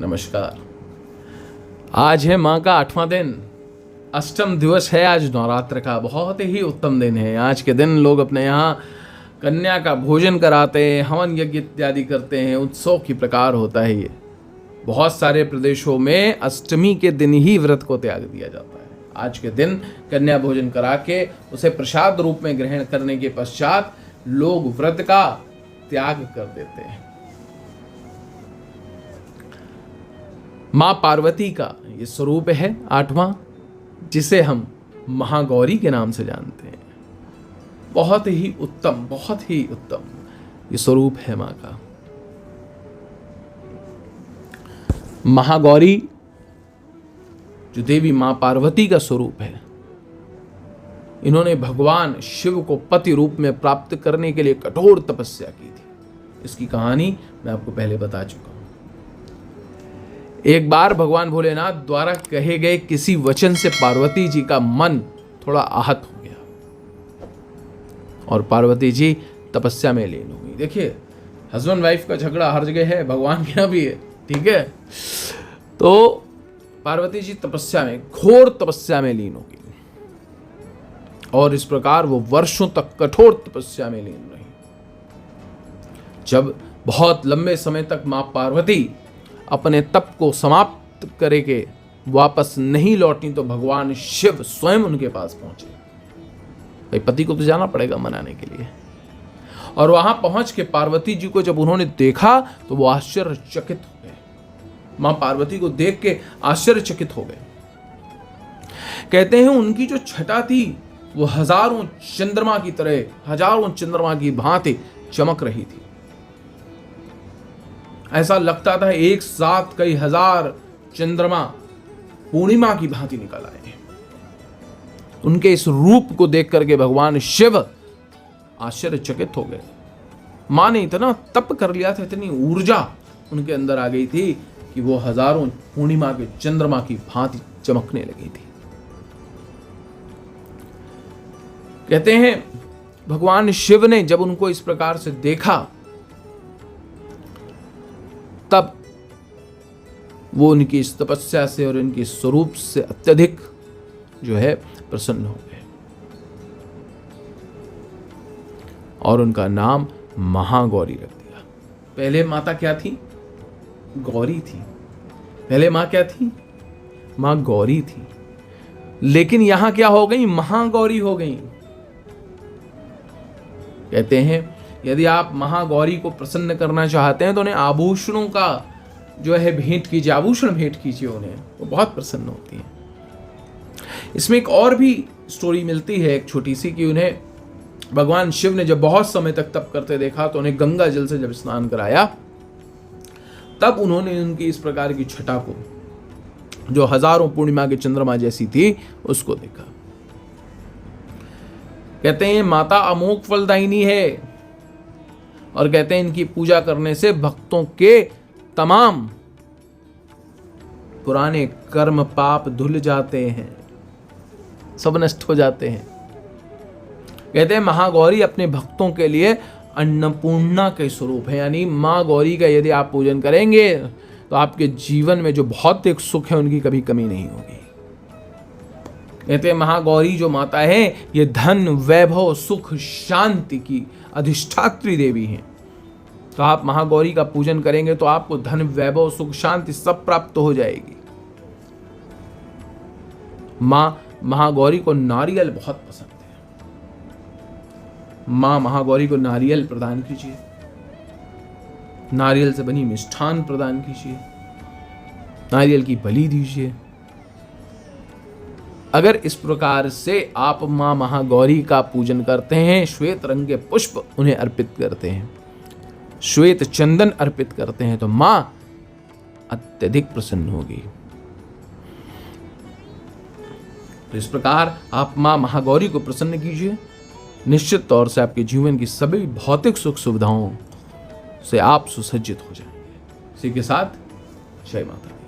नमस्कार। आज है माँ का 8वां दिन, अष्टम दिवस है आज नवरात्र का। बहुत ही उत्तम दिन है। आज के दिन लोग अपने यहाँ कन्या का भोजन कराते हैं, हवन यज्ञ इत्यादि करते हैं। उत्सव की प्रकार होता है ये। बहुत सारे प्रदेशों में अष्टमी के दिन ही व्रत को त्याग दिया जाता है। आज के दिन कन्या भोजन करा के उसे प्रसाद रूप में ग्रहण करने के पश्चात लोग व्रत का त्याग कर देते हैं। माँ पार्वती का ये स्वरूप है 8वां, जिसे हम महागौरी के नाम से जानते हैं। बहुत ही उत्तम ये स्वरूप है माँ का। महागौरी जो देवी माँ पार्वती का स्वरूप है, इन्होंने भगवान शिव को पति रूप में प्राप्त करने के लिए कठोर तपस्या की थी। इसकी कहानी मैं आपको पहले बता चुका हूं। एक बार भगवान भोलेनाथ द्वारा कहे गए किसी वचन से पार्वती जी का मन थोड़ा आहत हो गया और पार्वती जी तपस्या में लीन हो गई। देखिए, हस्बैंड वाइफ का झगड़ा हर जगह है, भगवान के यहाँ भी है, ठीक है। तो पार्वती जी तपस्या में, घोर तपस्या में लीन हो गई और इस प्रकार वो वर्षों तक कठोर तपस्या में लीन रही। जब बहुत लंबे समय तक मां पार्वती अपने तप को समाप्त करके वापस नहीं लौटी तो भगवान शिव स्वयं उनके पास पहुंचे। भाई, पति को तो जाना पड़ेगा मनाने के लिए। और वहां पहुंच के पार्वती जी को जब उन्होंने देखा तो वो आश्चर्यचकित हो गए। मां पार्वती को देख के आश्चर्यचकित हो गए। कहते हैं उनकी जो छटा थी वो हजारों चंद्रमा की तरह, हजारों चंद्रमा की भांति चमक रही थी। ऐसा लगता था एक साथ कई हजार चंद्रमा पूर्णिमा की भांति निकल आए। उनके इस रूप को देख करके भगवान शिव आश्चर्यचकित हो गए। मां ने इतना तप कर लिया था, इतनी ऊर्जा उनके अंदर आ गई थी कि वो हजारों पूर्णिमा के चंद्रमा की भांति चमकने लगी थी। कहते हैं भगवान शिव ने जब उनको इस प्रकार से देखा तब वो उनकी इस तपस्या से और इनके स्वरूप से अत्यधिक जो है प्रसन्न हो गए और उनका नाम महागौरी रख दिया। पहले माता क्या थी? गौरी थी। पहले मां क्या थी? मां गौरी थी। लेकिन यहां क्या हो गई? महागौरी हो गई। कहते हैं यदि आप महागौरी को प्रसन्न करना चाहते हैं तो उन्हें आभूषणों का जो है भेंट कीजिए, आभूषण भेंट कीजिए उन्हें, वो बहुत प्रसन्न होती हैं। इसमें एक और भी स्टोरी मिलती है, एक छोटी सी, कि उन्हें भगवान शिव ने जब बहुत समय तक तप करते देखा तो उन्हें गंगा जल से जब स्नान कराया तब उन्होंने उनकी इस प्रकार की छटा को, जो हजारों पूर्णिमा के चंद्रमा जैसी थी, उसको देखा। कहते हैं माता अमोघ फलदायिनी है और कहते हैं इनकी पूजा करने से भक्तों के तमाम पुराने कर्म पाप धुल जाते हैं, सब नष्ट हो जाते हैं। कहते हैं महागौरी अपने भक्तों के लिए अन्नपूर्णा के स्वरूप है। यानी मां गौरी का यदि आप पूजन करेंगे तो आपके जीवन में जो भौतिक सुख है उनकी कभी कमी नहीं होगी। कहते हैं महागौरी जो माता है ये धन, वैभव, सुख, शांति की अधिष्ठात्री देवी हैं। तो आप महागौरी का पूजन करेंगे तो आपको धन, वैभव, सुख, शांति सब प्राप्त हो जाएगी। मां महागौरी को नारियल बहुत पसंद है। मां महागौरी को नारियल प्रदान कीजिए, नारियल से बनी मिष्ठान प्रदान कीजिए, नारियल की बलि दीजिए। अगर इस प्रकार से आप मां महागौरी का पूजन करते हैं, श्वेत रंग के पुष्प उन्हें अर्पित करते हैं, श्वेत चंदन अर्पित करते हैं, तो मां अत्यधिक प्रसन्न होगी। तो इस प्रकार आप मां महागौरी को प्रसन्न कीजिए, निश्चित तौर से आपके जीवन की सभी भौतिक सुख सुविधाओं से आप सुसज्जित हो जाएंगे। इसी के साथ जय माता।